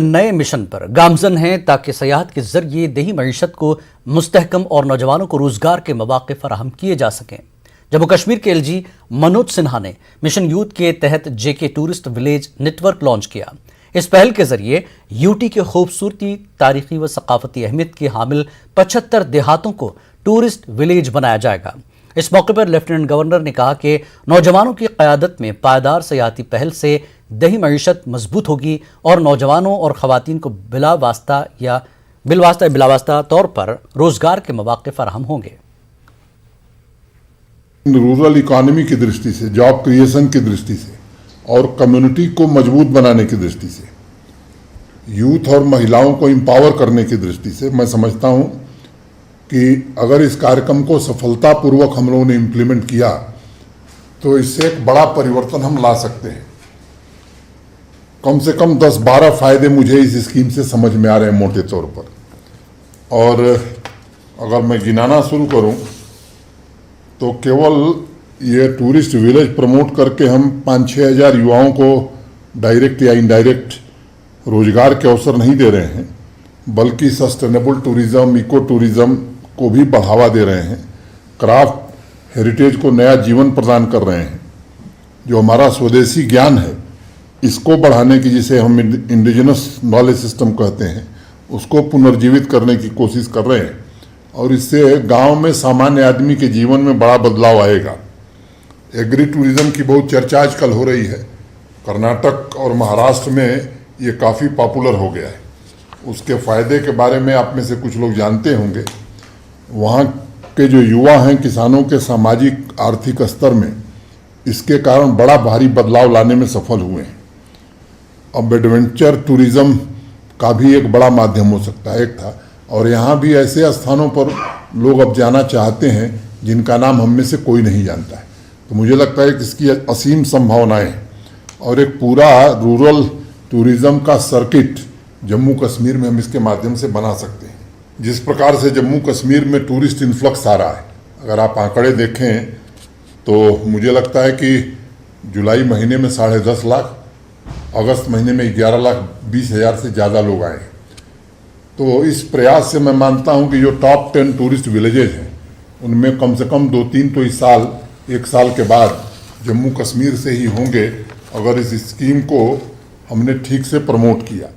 नए मिशन पर गामजन हैं ताकि सयाहत के जरिए देही मईशत को मुस्तहकम और नौजवानों को रोजगार के मौके फराहम किए जा सकें। जम्मू कश्मीर के एलजी मनोज सिन्हा ने मिशन यूथ के तहत जेके टूरिस्ट विलेज नेटवर्क लॉन्च किया। इस पहल के जरिए यूटी के खूबसूरती, तारीखी व सकाफती अहमियत के हामिल 75 देहातों को टूरिस्ट विलेज बनाया जाएगा। इस मौके पर लेफ्टिनेंट गवर्नर ने कहा कि नौजवानों की क़यादत में पायदार सयाहती पहल से दही मईशत मजबूत होगी और नौजवानों और ख़वातीन को बिलावास्ता तौर पर रोजगार के मौके फराहम होंगे। रूरल इकोनॉमी की दृष्टि से, जॉब क्रिएशन की दृष्टि से और कम्युनिटी को मजबूत बनाने की दृष्टि से, यूथ और महिलाओं को एम्पावर करने की दृष्टि से मैं समझता हूं कि अगर इस कार्यक्रम को सफलतापूर्वक हम लोगों ने इम्प्लीमेंट किया तो इससे एक बड़ा परिवर्तन हम ला सकते हैं। कम से कम 10-12 फायदे मुझे इस स्कीम से समझ में आ रहे हैं मोटे तौर पर, और अगर मैं गिनाना शुरू करूं तो केवल ये टूरिस्ट विलेज प्रमोट करके हम 5-6 हज़ार युवाओं को डायरेक्ट या इनडायरेक्ट रोजगार के अवसर नहीं दे रहे हैं, बल्कि सस्टेनेबल टूरिज्म, इको टूरिज्म को भी बढ़ावा दे रहे हैं, क्राफ्ट हेरिटेज को नया जीवन प्रदान कर रहे हैं। जो हमारा स्वदेशी ज्ञान है इसको बढ़ाने की, जिसे हम इंडिजिनस नॉलेज सिस्टम कहते हैं, उसको पुनर्जीवित करने की कोशिश कर रहे हैं, और इससे गांव में सामान्य आदमी के जीवन में बड़ा बदलाव आएगा। एग्री टूरिज्म की बहुत चर्चा आजकल हो रही है। कर्नाटक और महाराष्ट्र में ये काफ़ी पॉपुलर हो गया है। उसके फ़ायदे के बारे में आप में से कुछ लोग जानते होंगे। वहाँ के जो युवा हैं, किसानों के सामाजिक आर्थिक स्तर में इसके कारण बड़ा भारी बदलाव लाने में सफल हुए हैं। अब एडवेंचर टूरिज्म का भी एक बड़ा माध्यम हो सकता है, एक था, और यहाँ भी ऐसे स्थानों पर लोग अब जाना चाहते हैं जिनका नाम हम में से कोई नहीं जानता है। तो मुझे लगता है कि इसकी असीम संभावनाएं हैं, और एक पूरा रूरल टूरिज्म का सर्किट जम्मू कश्मीर में हम इसके माध्यम से बना सकते हैं। जिस प्रकार से जम्मू कश्मीर में टूरिस्ट इन्फ्लक्स आ रहा है, अगर आप आंकड़े देखें तो मुझे लगता है कि जुलाई महीने में 10.5 लाख, अगस्त महीने में 11,20,000 से ज़्यादा लोग आए। तो इस प्रयास से मैं मानता हूं कि जो टॉप 10 टूरिस्ट विलेजेज हैं उनमें कम से कम 2-3 तो इस साल, 1 साल के बाद जम्मू कश्मीर से ही होंगे, अगर इस स्कीम को हमने ठीक से प्रमोट किया।